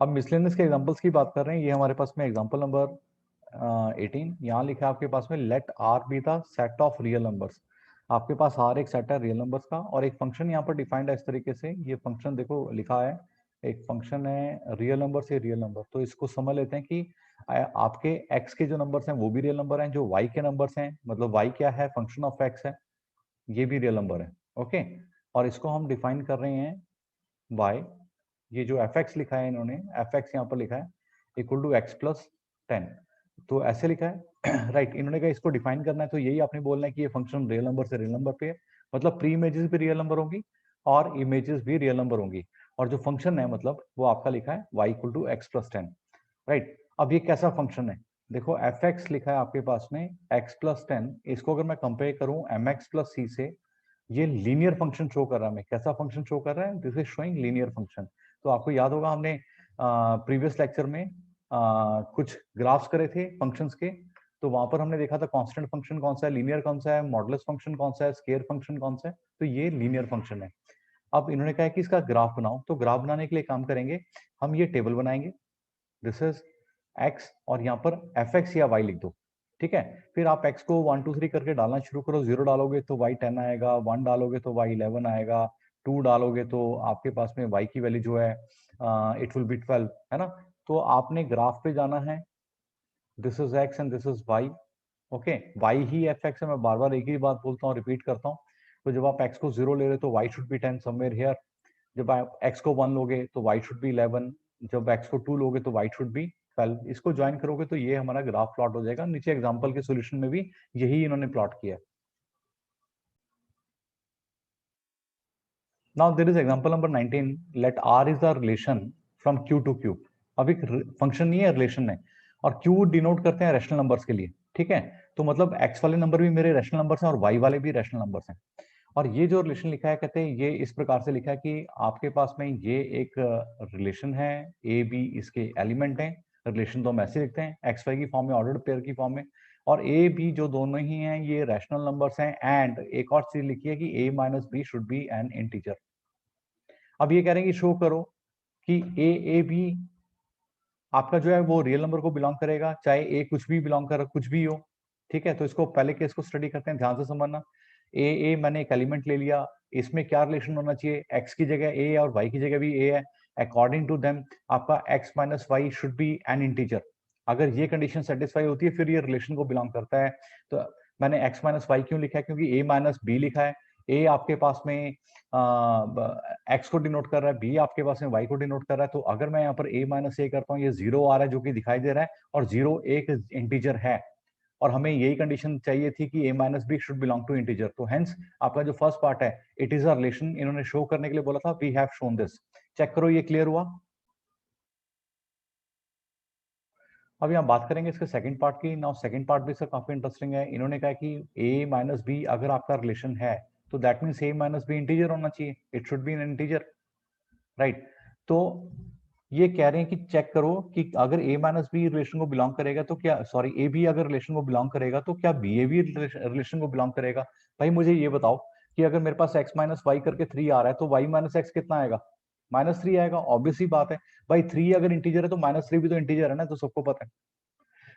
अब मिसलेनियस के एग्जांपल्स की बात कर रहे हैं, ये हमारे पास में एग्जांपल नंबर 18 यहाँ लिखा है आपके पास में, let R be the set of real numbers. आपके पास आर एक सेट है रियल नंबर्स का, और एक फंक्शन यहाँ पर डिफाइंड है इस तरीके से। ये फंक्शन देखो लिखा है, एक फंक्शन है रियल नंबर से रियल नंबर। तो इसको समझ लेते हैं कि आपके x के जो नंबर्स हैं वो भी रियल नंबर हैं, जो y के नंबर्स हैं, मतलब y क्या है, फंक्शन ऑफ x है, ये भी रियल नंबर है। ओके, और इसको हम डिफाइन कर रहे हैं बाय, ये जो एफ एक्स लिखा है इन्होंने, एफ एक्स यहाँ पर लिखा है इक्वल टू एक्स प्लस 10, तो ऐसे लिखा है राइट। इन्होंने कहा इसको डिफाइन करना है, तो यही आपने बोलना है कि ये फंक्शन रियल नंबर से रियल नंबर पे है, मतलब प्री इमेजेस भी रियल नंबर होंगी और इमेजेस भी रियल नंबर होंगी, और जो फंक्शन है मतलब वो आपका लिखा है y equal to x plus 10, right. अब ये कैसा फंक्शन है, देखो एफ एक्स लिखा है आपके पास में x प्लस 10, इसको अगर मैं कंपेयर करूं एम एक्स प्लस सी से, ये लीनियर फंक्शन शो कर रहा है। हमें कैसा फंक्शन शो कर रहा है, this is showing linear function. तो आपको याद होगा हमने प्रीवियस लेक्चर में कुछ ग्राफ्स करे थे फंक्शंस के, तो वहां पर हमने देखा था कांस्टेंट फंक्शन कौन सा है, लीनियर कौन सा है, मॉडुलस फंक्शन कौन सा है, स्केयर फंक्शन कौन सा है, तो ये लीनियर फंक्शन है। अब इन्होंने कहा है कि इसका ग्राफ बनाओ, तो ग्राफ बनाने के लिए काम करेंगे, हम ये टेबल बनाएंगे, दिस इज एक्स, और यहाँ पर एफ एक्स या वाई लिख दो, ठीक है। फिर आप एक्स को 1 2 3 करके डालना शुरू करो, 0 डालोगे तो वाई 10 आएगा, 1 डालोगे तो वाई 11 आएगा, 2 डालोगे तो आपके पास में वाई की वैल्यू जो है इट विल बी 12, है ना। तो आपने ग्राफ पे जाना है, this is x and this is y, okay. Y ही एफ एक्स है, मैं बार बार एक ही बात बोलता हूँ, रिपीट करता हूँ। तो जब आप एक्स को 0 ले रहे हो तो why should be 10 somewhere here, जब आप x को 1 लोगे तो y शुड बी 11, जब x को 2 लोगे तो y शुड बी 12। इसको ज्वाइन करोगे तो ये हमारा ग्राफ प्लॉट हो जाएगा। नीचे एग्जांपल के सॉल्यूशन में भी यही इन्होंने प्लॉट किया है। Now there is example number 19, let r is the relation from q to q। अब एक फंक्शन नहीं है, रिलेशन है, और q डिनोट करते हैं रैशनल नंबर्स के लिए, ठीक है। तो मतलब x वाले नंबर भी मेरे रैशनल नंबर्स हैं और y वाले भी रैशनल नंबर्स हैं। और ये जो रिलेशन लिखा है, कहते हैं ये इस प्रकार से लिखा है कि आपके पास में ये एक रिलेशन है, ए बी इसके एलिमेंट हैं। रिलेशन तो हम ऐसे लिखते हैं एक्स वाई की फॉर्म में, ऑर्डर्ड पेयर की फॉर्म में, और ए बी जो दोनों ही हैं ये रैशनल नंबर्स हैं। एंड एक और चीज लिखी है कि A minus B should be an integer. अब ये कह रहे हैं कि शो करो कि ए बी आपका जो है वो रियल नंबर को बिलोंग करेगा, चाहे ए कुछ भी बिलोंग कर कुछ भी हो, ठीक है। तो इसको पहले केस को स्टडी करते हैं, ध्यान से समझना। ए मैंने एक एलिमेंट ले लिया, इसमें क्या रिलेशन होना चाहिए, एक्स की जगह ए और वाई की जगह भी ए है। अकॉर्डिंग टू देम आपका x minus why should be an integer. अगर ये कंडीशन सेटिस्फाई होती है फिर ये रिलेशन को बिलोंग करता है। तो मैंने एक्स माइनस वाई क्यों लिखा है, क्योंकि ए माइनस बी लिखा है। ए आपके पास में एक्स को डिनोट कर रहा है, बी आपके पास में वाई को डिनोट कर रहा है। तो अगर मैं यहाँ पर ए माइनस ए करता हूँ, ये 0 आ रहा है जो कि दिखाई दे रहा है, और 0 एक इंटीजर है, और हमें यही कंडीशन चाहिए थी कि a minus B should belong to integer. तो हेंस आपका जो फर्स्ट पार्ट है इट इज अ रिलेशन, इन्होंने शो करने के लिए बोला था, we have shown this. Check करो ये क्लियर हुआ। अब यहाँ बात करेंगे इसके सेकंड पार्ट की। नाउ सेकंड पार्ट भी सर काफी इंटरेस्टिंग है। इन्होंने कहा कि a माइनस बी अगर आपका रिलेशन है तो that means a minus b integer होना चाहिए, it should be an integer, right. तो ये कह रहे हैं कि चेक करो कि अगर a माइनस बी रिलेशन को बिलोंग करेगा तो क्या, सॉरी ए बी अगर रिलेशन को बिलोंग करेगा तो क्या बी ए भी रिलेशन को बिलोंग करेगा। भाई मुझे ये बताओ कि अगर मेरे पास x माइनस वाई करके 3 आ रहा है तो y माइनस एक्स कितना आएगा, -3 आएगा, ऑब्वियस ही बात है। भाई 3 अगर इंटीजर है तो -3 भी तो इंटीजर है ना, तो सबको पता है।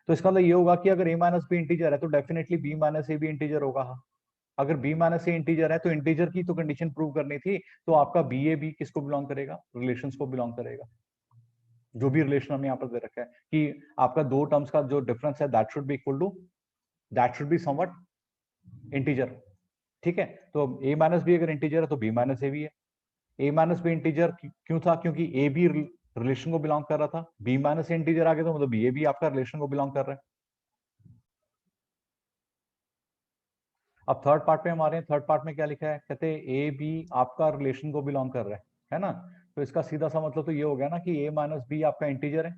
तो इसका मतलब ये होगा कि अगर a माइनस बी इंटीजर है तो डेफिनेटली b माइनस ए भी इंटीजर होगा। अगर b माइनस ए इंटीजर है तो इंटीजर की तो कंडीशन प्रूव करनी थी, तो आपका बी ए भी किसको बिलोंग करेगा, रिलेशंस को बिलोंग करेगा। जो भी रिलेशन हमने यहाँ पर दे रखा है कि आपका दो टर्म्स का जो डिफरेंस है that should be equal to, that should be somewhat integer, ठीक है। तो a माइनस बी अगर इंटीजर है तो b माइनस ए भी है। a माइनस बी इंटीजर क्यों था, क्योंकि a भी रिलेशन को बिलोंग कर रहा था, b माइनस ए इंटीजर आ गया तो मतलब a भी आपका रिलेशन को बिलोंग कर रहा है। अब थर्ड पार्ट पे हमारे हैं, थर्ड पार्ट में क्या लिखा है, कहते हैं ए बी आपका रिलेशन को बिलोंग कर रहा है ना। तो इसका सीधा सा मतलब तो ये हो गया ना कि a माइनस बी आपका इंटीजर है।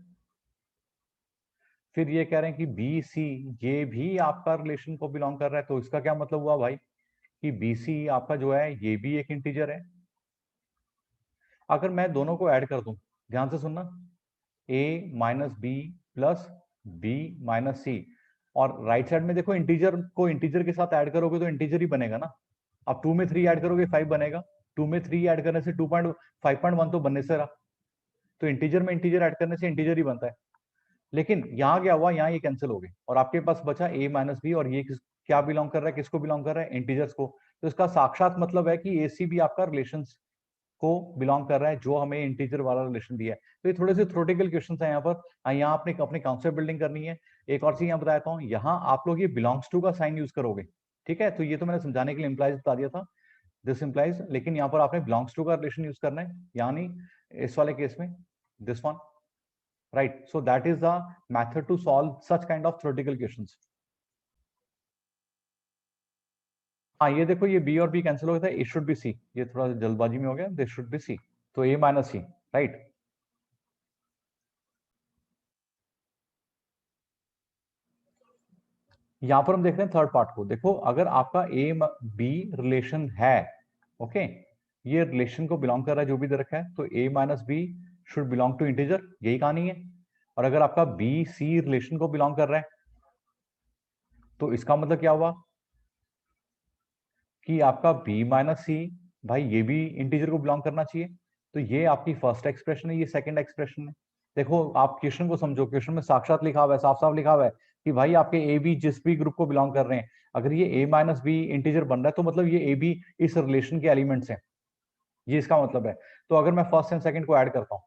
फिर ये कह रहे हैं कि बी सी ये भी आपका रिलेशन को बिलोंग कर रहा है, तो इसका क्या मतलब हुआ भाई कि बी सी आपका जो है ये भी एक इंटीजर है। अगर मैं दोनों को ऐड कर दूं, ध्यान से सुनना, a minus B plus B minus C, और राइट साइड में देखो इंटीजर को इंटीजर के साथ ऐड करोगे तो इंटीजर ही बनेगा ना। अब 2 में 3 ऐड करोगे 5 बनेगा, 2 में 3 ऐड करने से 2.5.1 तो बनने से रहा। तो इंटीजर में इंटीजर ऐड करने से इंटीजर ही बनता है। लेकिन यहाँ क्या हुआ, यहाँ ये कैंसिल हो गए और आपके पास बचा a माइनस बी, और ये क्या बिलोंग कर रहा है, किसको बिलोंग कर रहा है, इंटीजर्स को। तो इसका साक्षात मतलब है कि AC भी आपका रिलेशंस को बिलोंग कर रहा है, जो हमें इंटीजर वाला रिलेशन दिया है। तो ये थोड़े से थ्योरेटिकल क्वेश्चंस हैं यहाँ पर। यहाँ आपने अपनी कॉन्सेप्ट बिल्डिंग करनी है। एक और चीज यहाँ बताता हूँ, यहाँ आप लोग ये बिलोंग्स टू का साइन यूज करोगे, ठीक है। तो ये तो मैंने समझाने के लिए इम्प्लाइज बता दिया था, दिस इम्प्लाइज, लेकिन यहाँ पर आपने बिलोंग्स टू का रिलेशन यूज करना है, यानी इस वाले केस में this one, right. So that is the method to solve such kind of theoretical questions. हाँ ये देखो, ये बी और बी कैंसिल हो गया था, इट शुड बी सी, ये थोड़ा जल्दबाजी में हो गया, दिस शुड बी सी, तो ए माइनस सी, राइट। यहां पर हम देख रहे हैं थर्ड पार्ट को। देखो अगर आपका ए बी रिलेशन है, ओके, ये रिलेशन को बिलोंग कर रहा है जो भी दे रखा है, तो A minus B should belong to integer, यही कहानी है। और अगर आपका बी सी रिलेशन को बिलोंग कर रहा है, तो इसका मतलब क्या हुआ कि आपका बी माइनस सी, भाई ये भी इंटीजर को बिलोंग करना चाहिए। तो ये आपकी फर्स्ट एक्सप्रेशन है, ये सेकंड एक्सप्रेशन है। देखो आप क्वेश्चन को समझो, क्वेश्चन में साक्षात लिखा हुआ है, साफ साफ लिखा हुआ है कि भाई आपके ए बी जिस भी ग्रुप को बिलोंग कर रहे हैं, अगर ये ए माइनस बी इंटीजर बन रहा है, तो मतलब ये ए बी इस रिलेशन के एलिमेंट्स हैं, ये इसका मतलब है। तो अगर मैं फर्स्ट एंड सेकंड को ऐड करता हूँ,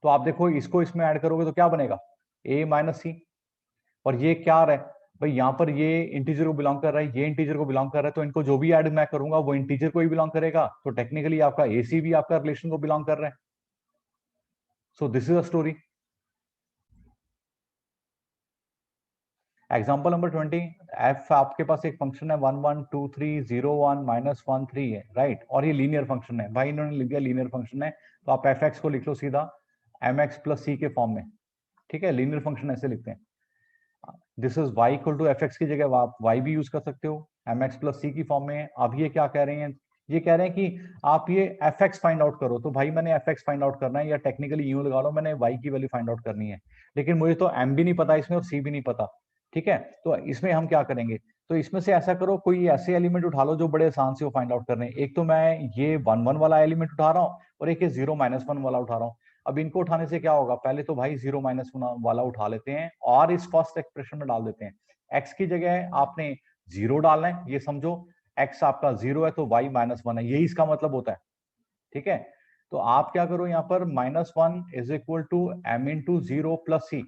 तो आप देखो इसको इसमें ऐड करोगे तो क्या बनेगा, ए माइनस सी। और ये क्या आ रहा है भाई, यहाँ पर ये इंटीजर को बिलोंग कर रहा है, ये इंटीजर को बिलोंग कर रहा है, तो इनको जो भी ऐड मैं करूंगा वो इंटीजर को ही बिलोंग करेगा, तो टेक्निकली आपका एसी भी आपका रिलेशन को बिलोंग कर रहा है। So this is a story. Example number 20, F आपके पास एक फंक्शन है 1 1 2 3 0 1 -1 3 है, राइट। और ये लीनियर फंक्शन है, भाई इन्होंने लिख दिया लीनियर फंक्शन है, तो आप एफ एक्स को लिख लो सीधा एम एक्स प्लस सी के फॉर्म में, ठीक है। लीनियर फंक्शन ऐसे लिखते हैं, this is y equal to f x की जगह आप y भी यूज कर सकते हो, एम एक्स प्लस सी की फॉर्म में। अब ये क्या कह रहे हैं, ये कह रहे हैं कि आप ये एफ एक्स फाइंड आउट करो, तो भाई मैंने एफ एक्स फाइंड आउट करना है, या टेक्निकली यूं लगा लो मैंने y की वैल्यू फाइंड आउट करनी है, लेकिन मुझे तो m भी नहीं पता इसमें और c भी नहीं पता, ठीक है। तो इसमें हम क्या करेंगे, तो इसमें से ऐसा करो, कोई ऐसे एलिमेंट उठा लो जो बड़े आसान से वो फाइंड आउट करने। एक तो मैं ये 1 1 वाला एलिमेंट उठा रहा हूँ, और एक ये 0 -1 वाला उठा रहा हूँ। अब इनको उठाने से क्या होगा, पहले तो भाई 0 - 1 वाला उठा लेते हैं और इस फर्स्ट एक्सप्रेशन में डाल देते हैं। x की जगह आपने 0 डालना है, ये समझो x आपका 0 है तो y -1 है, यही इसका मतलब होता है, ठीक है। तो आप क्या करो, यहाँ पर -1 is equal to m into 0 plus C,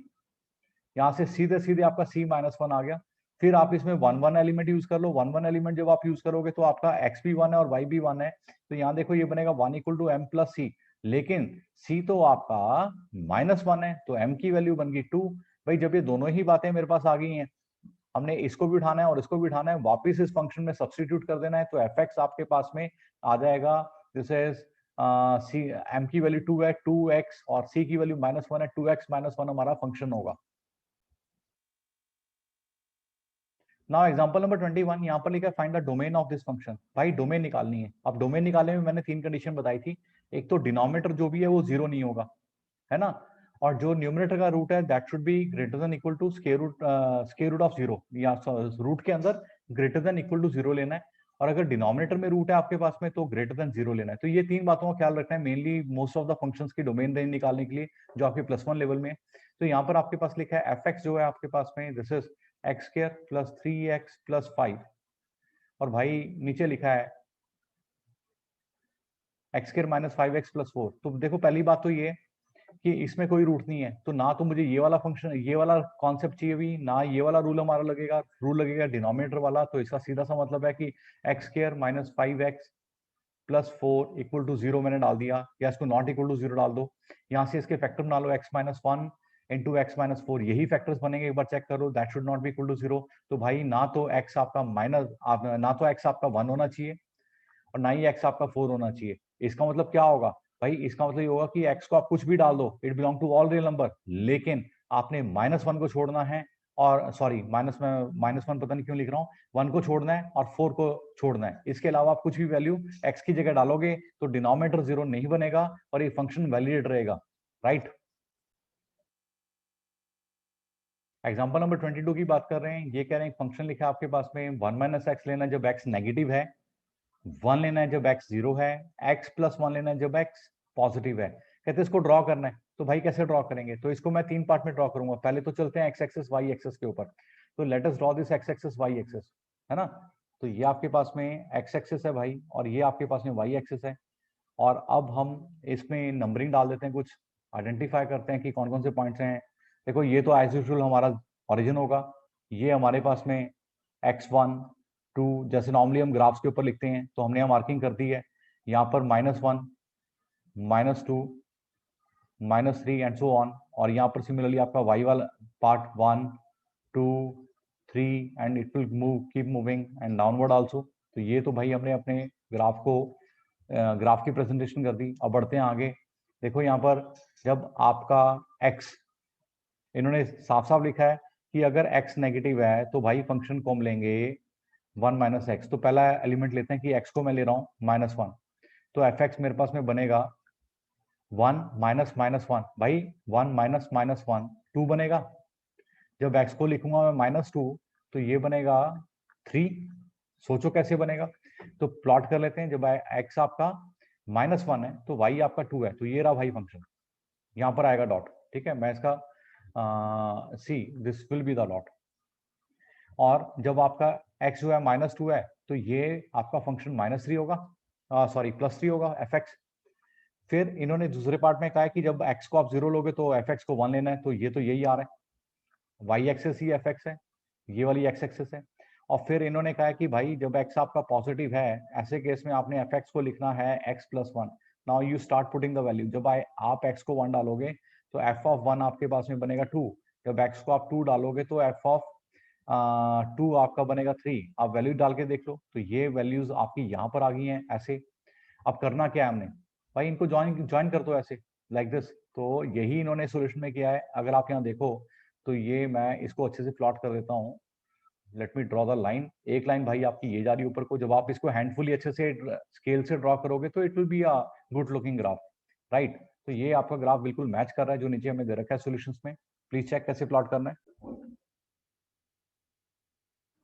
यहाँ से सीधे सीधे आपका c -1 आ गया। फिर आप इसमें 1 1 एलिमेंट यूज कर लो, 1 1 एलिमेंट जब आप यूज करोगे तो आपका x भी 1 है और y भी 1 है, तो यहाँ देखो ये बनेगा 1 इक्वल टू m प्लस सी, लेकिन c तो आपका -1 है, तो m की वैल्यू बन गई 2। भाई जब ये दोनों ही बातें मेरे पास आ गई हैं, हमने इसको भी उठाना है और इसको भी उठाना है, वापिस इस फंक्शन में सब्सटीट्यूट कर देना है, तो एफ एक्स आपके पास में आ जाएगा, दिस इज सी, एम की वैल्यू 2 है 2x, और सी की वैल्यू -1 है, 2x -1 हमारा फंक्शन होगा। नाउ एग्जांपल नंबर 21, यहाँ पर लिखा है find the domain of this function. भाई डोमेन निकालनी है। अब डोमेन निकालने में मैंने 3 कंडीशन बताई थी, एक तो डिनोमिनेटर जो भी है वो 0 नहीं होगा, है ना, और जो न्यूमरेटर का रूट है that should be greater than equal to square root of 0, या रूट के अंदर ग्रेटर देन इक्वल टू 0 लेना है, और अगर डिनोमिनेटर में रूट है आपके पास में तो ग्रेटर देन 0 लेना है। तो ये 3 बातों का ख्याल रखना है mainly most of the functions की डोमेन रेंज निकालने के लिए, जो आपके +1 लेवल में है। तो यहाँ पर आपके पास लिखा है एफ एक्स जो है आपके पास में, this is x square plus 3x plus 5, और भाई नीचे लिखा है एक्स स्क्वायर -5x प्लस 4। तो देखो पहली बात तो ये कि इसमें कोई रूट नहीं है, तो ना तो मुझे ये वाला फंक्शन, ये वाला कॉन्सेप्ट चाहिए भी ना, ये वाला रूल हमारा लगेगा, रूल लगेगा डिनोमिनेटर वाला। तो इसका सीधा सा मतलब है कि x square -5x plus 4 equal to 0 मैंने डाल दिया, या इसको नॉट इक्वल टू 0 डाल दो। यहाँ से इसके फैक्टर बना लो, x-1 इंटू x-4, यही फैक्टर्स बनेंगे, एक बार चेक करो, that should not be equal to 0। तो भाई ना तो x आपका ना तो x आपका 1 होना चाहिए और ना ही x आपका 4 होना चाहिए। इसका मतलब क्या होगा भाई, इसका मतलब ये होगा कि x को आप कुछ भी डाल दो, it belong to all real number, लेकिन आपने -1 को छोड़ना है, और सॉरी -1 पता नहीं क्यों लिख रहा हूँ, 1 को छोड़ना है और 4 को छोड़ना है। इसके अलावा आप कुछ भी वैल्यू x की जगह डालोगे तो डिनोमिनेटर 0 नहीं बनेगा और ये फंक्शन वैलिडेट रहेगा, राइट। एग्जाम्पल नंबर 22 की बात कर रहे हैं, ये कह रहे हैं फंक्शन लिखा है आपके पास में 1 - x लेना जब x नेगेटिव है, 1 लेना है जब x 0 है, x +1 लेना है जब x पॉजिटिव है। कहते इसको ड्रॉ करना है, तो भाई कैसे ड्रॉ करेंगे? तो इसको मैं 3 पार्ट में ड्रॉ करूंगा। पहले तो चलते हैं एक्स एक्सिस वाई एक्सिस के ऊपर। तो let us draw this x axis y axis, है ना। तो ये आपके पास में एक्स एक्सिस है भाई, और ये आपके पास में वाई एक्सिस है। और अब हम इसमें नंबरिंग डाल देते हैं, कुछ आइडेंटिफाई करते हैं कि कौन कौन से पॉइंट्स हैं। देखो ये तो एज यूजुअल हमारा ओरिजिन होगा। ये हमारे पास में x1 2, जैसे नॉर्मली हम ग्राफ्स के ऊपर लिखते हैं, तो हमने यहाँ मार्किंग कर दी है। यहाँ पर -1 -2 -3 एंड सो ऑन। और यहाँ पर सिमिलरली आपका y वाला part 1 2 3 and it will move, keep moving and downward also. तो ये तो भाई हमने अपने ग्राफ को ग्राफ की प्रेजेंटेशन कर दी। अब बढ़ते हैं आगे। देखो यहाँ पर जब आपका x, इन्होंने साफ साफ लिखा है कि अगर x नेगेटिव है तो भाई फंक्शन को हम लेंगे 1 माइनस एक्स। तो पहला एलिमेंट लेते हैं कि x को मैं ले रहा हूँ -1, तो f(x) मेरे पास में बनेगा 1 माइनस -1, भाई 1 माइनस -1 2 बनेगा। जब x को लिखूंगा मैं -2, तो ये बनेगा 3। सोचो कैसे बनेगा। तो प्लॉट कर लेते हैं। जब x आपका -1 है तो y आपका 2 है, तो ये रहा भाई फंक्शन, यहाँ पर आएगा डॉट। ठीक है, मैं इसका see this will be the dot. और जब आपका x जो है -2 है, तो ये आपका फंक्शन -3 होगा, सॉरी +3 होगा f(x). फिर इन्होंने दूसरे पार्ट में कहा है कि जब x को आप 0 लोगे तो f(x) को 1 लेना है, तो ये तो यही आ रहा है, y एक्सिस ही f(x) है, ये वाली x एक्सिस है। और फिर इन्होंने कहा है कि भाई जब x आपका पॉजिटिव है, ऐसे केस में आपने f(x) को लिखना है x + 1। Now you start putting the value. जब आप x को 1 डालोगे तो f(1) आपके पास में बनेगा 2। जब x को आप 2 डालोगे तो f(2) आपका बनेगा 3। आप वैल्यू डाल के देख लो, तो ये वैल्यूज आपकी यहाँ पर आ गई हैं ऐसे। अब करना क्या है हमने, भाई इनको ज्वाइन कर दो ऐसे, लाइक दिस। तो यही इन्होंने सोल्यूशन में किया है। अगर आप यहाँ देखो तो ये मैं इसको अच्छे से प्लॉट कर देता हूँ। Let me draw the line. एक लाइन भाई आपकी ये जा रही है ऊपर को। जब आप इसको हैंडफुली अच्छे से स्केल से ड्रॉ करोगे तो it will be a good looking graph, right. तो ये आपका ग्राफ बिल्कुल मैच कर रहा है जो नीचे हमें दे रखा है सोल्यूशंस में। प्लीज चेक कैसे प्लॉट करना है।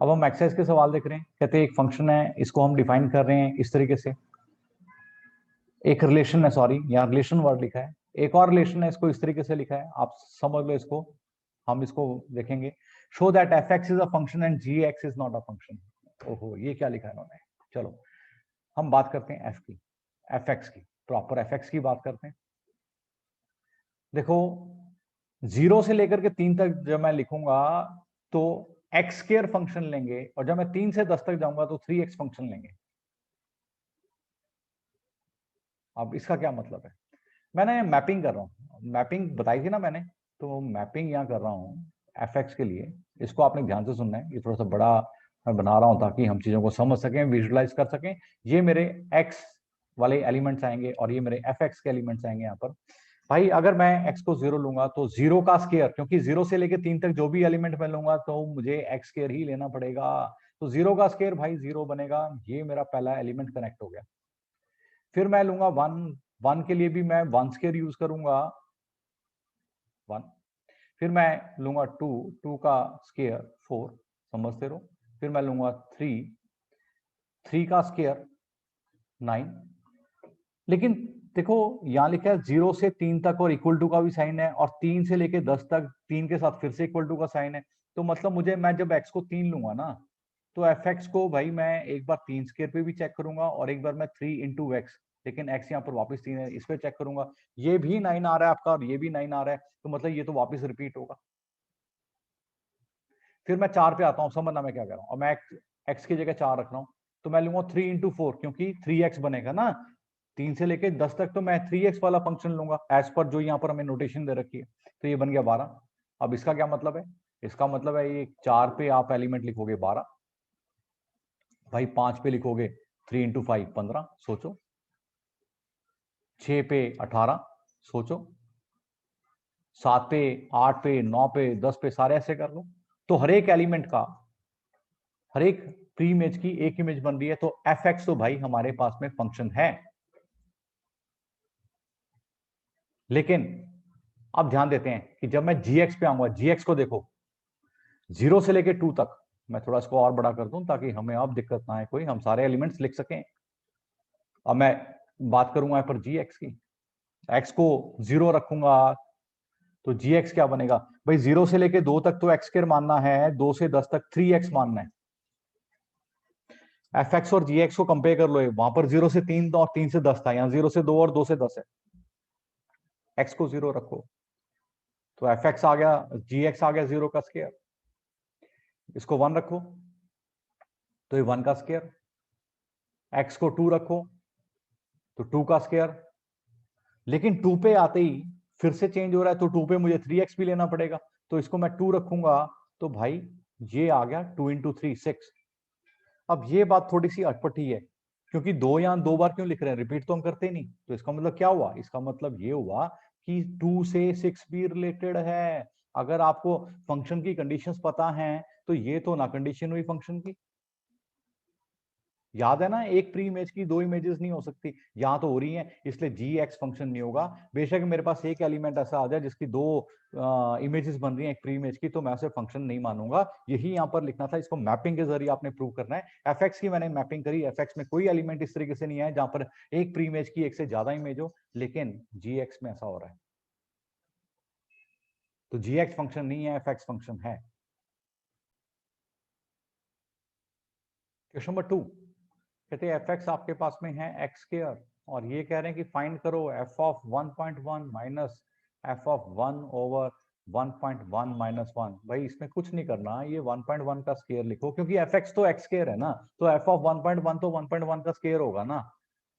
अब हम एक्सरसाइज के सवाल देख रहे हैं। कहते हैं एक फंक्शन है, इसको हम डिफाइन कर रहे हैं इस तरीके से। एक रिलेशन है, सॉरी यहाँ रिलेशन वर्ड लिखा है, एक और रिलेशन है, इसको इस तरीके से लिखा है, आप समझ लो इसको। हम इसको देखेंगे। Show that f(x) is a function and g(x) is not a function. ओहो, ये क्या लिखा है इन्होंने। चलो हम बात करते हैं f की, f(x) की, प्रॉपर f(x) की बात करते हैं। देखो 0 से लेकर के 3 तक जब मैं लिखूंगा तो x² फंक्शन लेंगे, और जब मैं 3 से 10 तक जाऊंगा तो 3x फंक्शन लेंगे। अब इसका क्या मतलब है, मैंने मैपिंग कर रहा हूँ, मैपिंग बताई थी ना मैंने, तो मैपिंग यहाँ कर रहा हूँ f(x) के लिए। इसको आपने ध्यान से सुनना है, ये थोड़ा सा बड़ा मैं बना रहा हूँ ताकि हम चीजों को समझ सकें, विजुअलाइज कर सकें। ये मेरे x वाले एलिमेंट्स आएंगे और ये मेरे f(x) के एलिमेंट्स आएंगे यहाँ पर। भाई अगर मैं x को 0 लूंगा तो 0 का स्क्वायर, क्योंकि 0 से लेके 3 तक जो भी एलिमेंट मैं लूंगा तो मुझे x² ही लेना पड़ेगा। तो 0 का स्क्वायर भाई 0 बनेगा। ये मेरा पहला एलिमेंट कनेक्ट हो गया। फिर मैं लूंगा 1 के लिए भी मैं 1² यूज करूंगा 1। फिर मैं लूंगा 2 का स्क्वायर 4, समझते रहो। फिर मैं लूंगा 3 का स्क्वायर 9। लेकिन देखो यहाँ लिखा है 0 से 3 तक और इक्वल टू का भी साइन है, और 3 से लेके 10 तक 3 के साथ फिर से इक्वल टू का साइन है। तो मतलब मुझे, मैं जब x को 3 लूंगा ना, तो f(x) को भाई मैं एक बार 3 स्क्वायर पे भी चेक करूंगा और एक बार मैं 3 इंटू एक्स, लेकिन x यहाँ पर वापस 3 है, इस पे चेक करूंगा। ये भी 9 आ रहा है आपका और ये भी 9 आ रहा है, तो मतलब ये तो वापस रिपीट होगा। फिर मैं 4 पे आता हूँ, समझना मैं क्या कर रहा हूँ। और मैं x की जगह 4 रख रहा हूँ, तो मैं लूंगा 3 इंटू 4, क्योंकि 3x बनेगा ना। 3 से लेके 10 तक तो मैं 3x वाला फंक्शन लूंगा एज पर जो यहाँ पर हमें नोटेशन दे रखी है। तो ये बन गया 12। अब इसका क्या मतलब है, इसका मतलब है ये 4 पे आप एलिमेंट लिखोगे 12, भाई 5 पे लिखोगे 3 इंटू 5 15, सोचो। 6 पे 18, सोचो। 7 पे, 8 पे, 9 पे, 10 पे, सारे ऐसे कर लो। तो हर एक एलिमेंट का, हर एक प्री इमेज की एक इमेज बन रही है। तो f(x) तो भाई हमारे पास में फंक्शन है। लेकिन अब ध्यान देते हैं कि जब मैं gx पे आऊंगा, gx को देखो 0 से लेके 2 तक, मैं थोड़ा इसको और बड़ा कर दूं ताकि हमें अब दिक्कत ना आए कोई, हम सारे एलिमेंट्स लिख सकें। अब मैं बात करूंगा यहाँ पर gx की। एक्स को 0 रखूंगा तो जी एक्स क्या बनेगा भाई, 0 से लेके 2 तक तो एक्स स्क्वायर मानना है, 2 से 10 तक 3x मानना है। एफ एक्स और जी एक्स को कंपेयर कर लो, वहां पर 0 से 3 और 3 से 10 था, यहाँ 0 से 2 और 2 से 10 है। एक्स को 0 रखो तो एफ एक्स आ गया, जी एक्स आ गया 0 का स्क्वायर। इसको 1 रखो तो ये 1 का स्क्वायर। एक्स को 2 रखो तो 2 का स्क्वायर। लेकिन 2 पे आते ही फिर से चेंज हो रहा है, तो 2 पे मुझे 3x भी लेना पड़ेगा, तो इसको मैं 2 रखूंगा तो भाई ये आ गया 2 इंटू 3 6। अब ये बात थोड़ी सी अटपटी है, क्योंकि दो यहाँ 2 बार क्यों लिख रहे हैं, रिपीट तो हम करते ही नहीं। तो इसका मतलब क्या हुआ, इसका मतलब ये हुआ कि 2 से 6 भी रिलेटेड है। अगर आपको फंक्शन की कंडीशंस पता हैं तो ये तो ना कंडीशन हुई फंक्शन की। याद है ना, एक प्री इमेज की 2 इमेजेस नहीं हो सकती, यहां तो हो रही हैं, इसलिए जी एक्स फंक्शन नहीं होगा। बेशक मेरे पास एक एलिमेंट ऐसा आ जाए जिसकी 2 इमेजेस बन रही हैं एक प्री इमेज की, तो मैं उसे फंक्शन नहीं मानूंगा। यही यहां पर लिखना था, इसको मैपिंग के जरिए आपने प्रूव करना है। एफ एक्स की मैंने मैपिंग करी, एफ एक्स में कोई एलिमेंट इस तरीके से नहीं है जहां पर एक प्री इमेज की एक से ज्यादा इमेज हो, लेकिन जी एक्स में ऐसा हो रहा है। तो जी एक्स फंक्शन नहीं है, एफ एक्स फंक्शन है। क्वेश्चन नंबर 2 कहते हैं एफ एक्स आपके पास में है एक्स स्क्वायर, और ये कह रहे हैं कि फाइंड करो F of 1.1 minus F of 1 over 1.1 minus 1। भाई इसमें कुछ नहीं करना, ये 1.1 का स्क्वायर लिखो, क्योंकि एफ एक्स तो एक्स स्क्वायर है ना, तो एफ ऑफ 1.1 तो 1.1 का स्क्वायर होगा ना।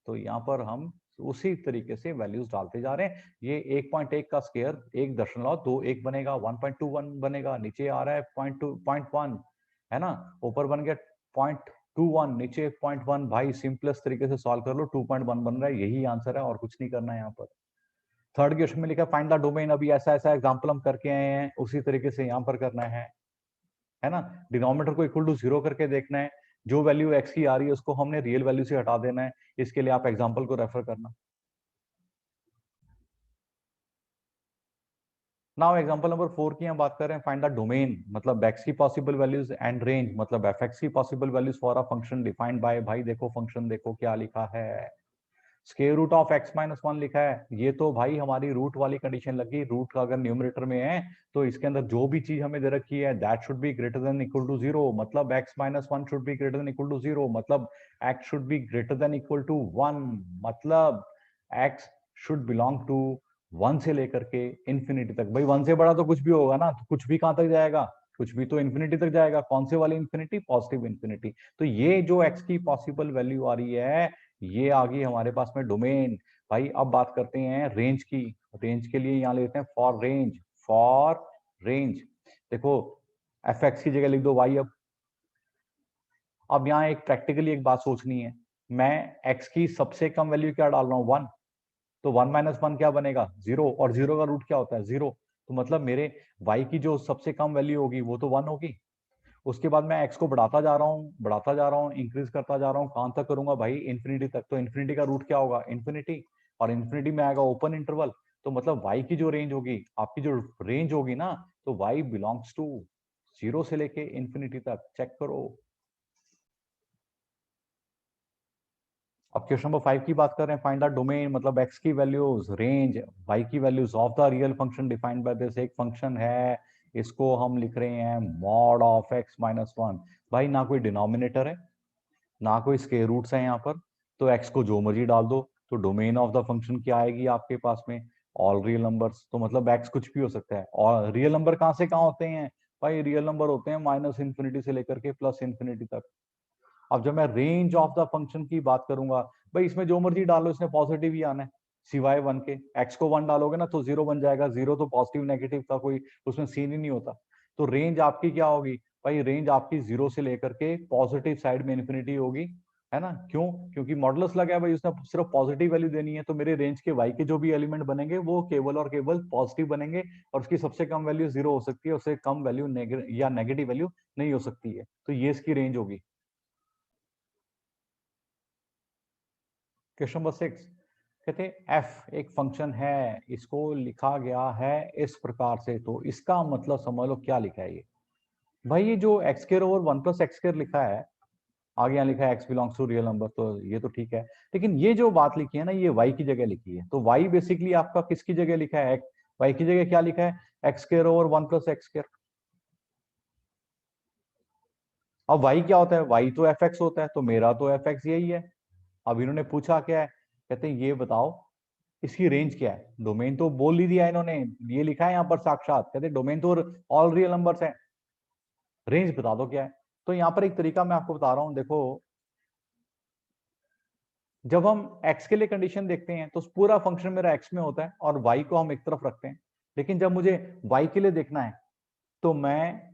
तो यहाँ पर हम उसी तरीके से वैल्यूज डालते जा रहे हैं। ये 1.1 का स्क्वायर 1.21 बनेगा, 1.21 बनेगा, नीचे आ रहा है 0.1 है ना, ऊपर बन गया 0.21, नीचे 0.1। भाई सिंपलेस्ट तरीके से सॉल्व कर लो, 2.1 बन रहा है, यही आंसर है और कुछ नहीं करना है यहाँ पर। थर्ड क्वेश्चन में लिखा फाइंड द डोमेन, अभी ऐसा ऐसा एग्जांपल हम करके आए हैं, उसी तरीके से यहाँ पर करना है ना। डिनोमिनेटर को इक्वल टू 0 करके देखना है, जो वैल्यू एक्स की आ रही है उसको हमने रियल वैल्यू से हटा देना है। इसके लिए आप एग्जाम्पल को रेफर करना। नाउ एग्जांपल नंबर 4 की हम बात कर रहे हैं, फाइंड द डोमेन मतलब एक्स की पॉसिबल वैल्यूज एंड रेंज मतलब एफ एक्स की possible values for a function defined by, भाई देखो फंक्शन देखो क्या लिखा है, square root of x minus 1 लिखा है। ये तो भाई हमारी रूट वाली कंडीशन लगी, रूट का अगर न्यूमरेटर में है तो इसके अंदर जो भी चीज हमें दे रखी है that should be greater than equal to 0, मतलब x minus 1 should be greater than equal to 0, मतलब x should be greater than equal to 1, मतलब एक्स शुड बिलोंग टू 1 से लेकर के इंफिनिटी तक। भाई 1 से बड़ा तो कुछ भी होगा ना, तो कुछ भी कहां तक जाएगा, कुछ भी तो इंफिनिटी तक जाएगा। कौन से वाली इंफिनिटी, पॉजिटिव इंफिनिटी। तो ये जो एक्स की पॉसिबल वैल्यू आ रही है ये आ गई हमारे पास में डोमेन। भाई अब बात करते हैं रेंज की, रेंज के लिए यहाँ लेते हैं फॉर रेंज, फॉर रेंज देखो एफ एक्स की जगह लिख दो वाई। अब यहाँ एक प्रैक्टिकली एक बात सोचनी है, मैं एक्स की सबसे कम वैल्यू क्या डाल रहा हूँ 1, तो 1 माइनस 1 क्या बनेगा 0, और 0 का रूट क्या होता है 0, तो मतलब मेरे y की जो सबसे कम वैल्यू होगी वो तो 1 होगी। उसके बाद मैं x को बढ़ाता जा रहा हूँ, बढ़ाता जा रहा हूँ, इंक्रीज करता जा रहा हूँ, कहां तक करूंगा भाई इंफिनिटी तक। तो इंफिनिटी का रूट क्या होगा इंफिनिटी, और इंफिनिटी में आएगा ओपन इंटरवल, तो मतलब y की जो रेंज होगी, आपकी जो रेंज होगी ना, तो y बिलोंग्स टू 0 से लेके इंफिनिटी तक। चेक करो। अब क्वेश्चन नंबर 5 की बात कर रहे हैं, फाइंड द डोमेन मतलब x की वैल्यूज, रेंज y की values of the real function defined by this. एक फंक्शन है, इसको हम लिख रहे हैं मॉड ऑफ x माइनस 1। भाई ना कोई डिनोमिनेटर है ना कोई स्क्वायर रूट्स है यहाँ पर, तो x को जो मर्जी डाल दो, तो डोमेन ऑफ द फंक्शन क्या आएगी आपके पास में, ऑल रियल नंबर्स। तो मतलब x कुछ भी हो सकता है, और रियल नंबर कहाँ से कहाँ होते हैं, भाई रियल नंबर होते हैं माइनस इन्फिनिटी से लेकर के प्लस इन्फिनिटी तक। अब जब मैं रेंज ऑफ द फंक्शन की बात करूंगा, भाई इसमें जो मर्जी डालो इसमें पॉजिटिव ही आना है, सिवाय 1 के। एक्स को 1 डालोगे ना तो 0 बन जाएगा, 0 तो पॉजिटिव नेगेटिव का कोई उसमें सीन ही नहीं होता। तो रेंज आपकी क्या होगी भाई, रेंज आपकी 0 से लेकर के पॉजिटिव साइड में इन्फिनिटी होगी, है ना। क्यों, क्योंकि मॉडुलस लगा है भाई, उसने सिर्फ पॉजिटिव वैल्यू देनी है, तो मेरे रेंज के वाई के जो भी एलिमेंट बनेंगे वो केवल और केवल पॉजिटिव बनेंगे, और उसकी सबसे कम वैल्यू 0 हो सकती है, उससे कम वैल्यू या नेगेटिव वैल्यू नहीं हो सकती है, तो ये इसकी रेंज होगी। क्वेश्चन नंबर 6 कहते हैं एफ एक फंक्शन है, इसको लिखा गया है इस प्रकार से, तो इसका मतलब समझ लो क्या लिखा है ये। भाई ये जो x square over 1 plus x square लिखा है, आगे यहाँ लिखा है x belongs to real number, तो ये तो ठीक है। लेकिन ये जो बात लिखी है ना, ये वाई की जगह लिखी है, तो वाई बेसिकली आपका किसकी जगह लिखा है? वाई की जगह क्या लिखा है? X square over 1 + x²। अब वाई क्या होता है? वाई तो एफ एक्स होता है, तो मेरा तो एफ एक्स यही है। अब इन्होंने पूछा क्या है, कहते हैं ये बताओ इसकी रेंज क्या है। डोमेन तो बोल ही दिया इन्होंने, ये लिखा है यहाँ पर साक्षात, कहते हैं डोमेन तो ऑल रियल नंबर्स है, रेंज बता दो क्या है। तो यहाँ पर एक तरीका मैं आपको बता रहा हूँ, देखो जब हम x के लिए कंडीशन देखते हैं तो पूरा फंक्शन मेरा x में होता है और y को हम एक तरफ रखते हैं। लेकिन जब मुझे y के लिए देखना है तो मैं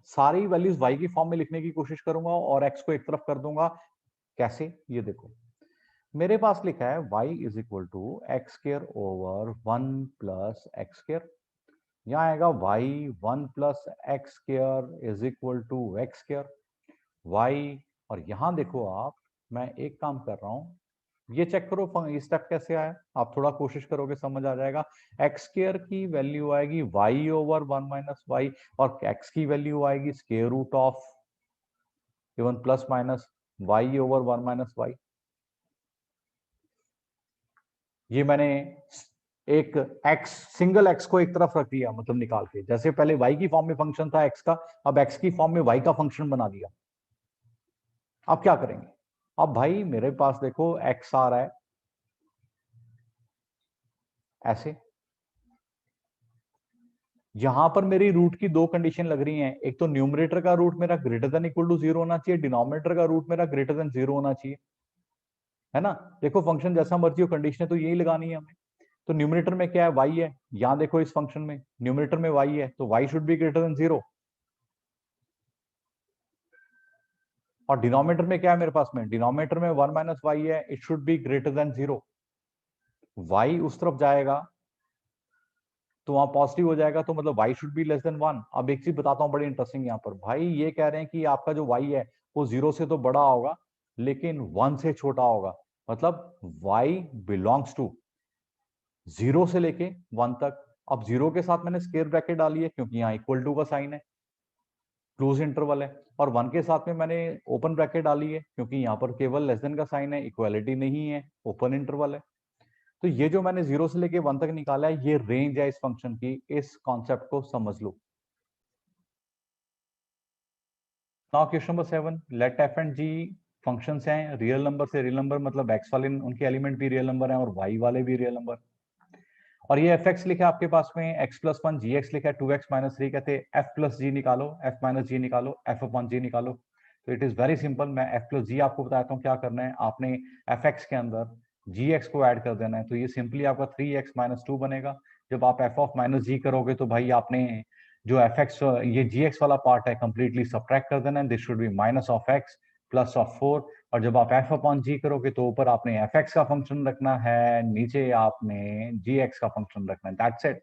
सारी वैल्यूज y की फॉर्म में लिखने की कोशिश करूंगा और x को एक तरफ कर दूंगा। कैसे? ये देखो, मेरे पास लिखा है y is equal to x square over 1 + x²। यहाँ आएगा y 1 + x² is equal to x²। y, और यहां देखो आप, मैं एक काम कर रहा हूं, ये चेक करो ये स्टेप कैसे आया। आप थोड़ा कोशिश करोगे समझ आ जाएगा। x² की वैल्यू आएगी y ओवर 1 - y, और x की वैल्यू आएगी square root of even plus minus y over 1 - y। ये मैंने एक x, सिंगल x को एक तरफ रख दिया, मतलब निकाल के, जैसे पहले y की फॉर्म में फंक्शन था x का, अब x की फॉर्म में y का फंक्शन बना दिया। अब क्या करेंगे? अब भाई मेरे पास देखो x आ रहा है ऐसे, यहां पर मेरी रूट की दो कंडीशन लग रही हैं, एक तो न्यूमरेटर का रूट मेरा ग्रेटर देन इक्वल टू 0 होना चाहिए, डिनोमिनेटर का रूट मेरा ग्रेटर देन 0 होना चाहिए, है ना। देखो फंक्शन जैसा मर्जी हो, कंडीशन तो यही लगानी है हमें। तो न्यूमरेटर में क्या है? y है। यहां देखो इस फंक्शन में न्यूमरेटर में y है, तो y should be greater then 0। और डिनोमिनेटर में क्या है मेरे पास में? डिनोमिनेटर में 1 - y है, it should be greater then 0। y उस तरफ जाएगा तो वहां पॉजिटिव हो जाएगा, तो मतलब y should be less than 1। अब एक चीज बताता हूँ बड़ी इंटरेस्टिंग, यहाँ पर भाई ये कह रहे हैं कि आपका जो y है वो 0 से तो बड़ा होगा लेकिन 1 से छोटा होगा। मतलब y बिलोंग्स टू 0 से लेके 1 तक। अब 0 के साथ मैंने स्क्वायर ब्रैकेट डाली है क्योंकि यहाँ इक्वल टू का साइन है, क्लोज इंटरवल है। और 1 के साथ में मैंने ओपन ब्रैकेट डाली है क्योंकि यहाँ पर केवल लेस देन का साइन है, इक्वालिटी नहीं है, ओपन इंटरवल है। तो ये जो मैंने 0 से लेके 1 तक निकाला है, ये रेंज है इस फंक्शन की। इस कॉन्सेप्ट को समझ लो। Now question number 7, let F and G functions हैं रियल नंबर से रियल नंबर, मतलब एक्स वाले उनके एलिमेंट भी रियल नंबर हैं और वाई वाले भी रियल नंबर। और ये एफ एक्स लिखा है आपके पास में, x+1 जी एक्स लिखा है 2x - 3, कहते हैं एफ प्लस जी निकालो, एफ माइनस जी निकालो, एफ अपॉन जी निकालो। तो इट इज वेरी सिंपल, मैं एफ प्लस जी आपको बताता हूँ क्या करना है। आपने एफ एक्स के अंदर जी एक्स को ऐड कर देना है, तो ये सिंपली आपका 3x - 2 बनेगा। जब आप एफ ऑफ माइनस जी करोगे तो भाई आपने जो एफ एक्स, ये जी एक्स वाला पार्ट है, कंप्लीटली सब्ट्रैक्ट कर देना है। This should be minus of x plus of 4। और जब आप एफ अपॉन जी करोगे तो ऊपर आपने एफ एक्स का फंक्शन रखना है, नीचे आपने जी एक्स का फंक्शन रखना है। That's it.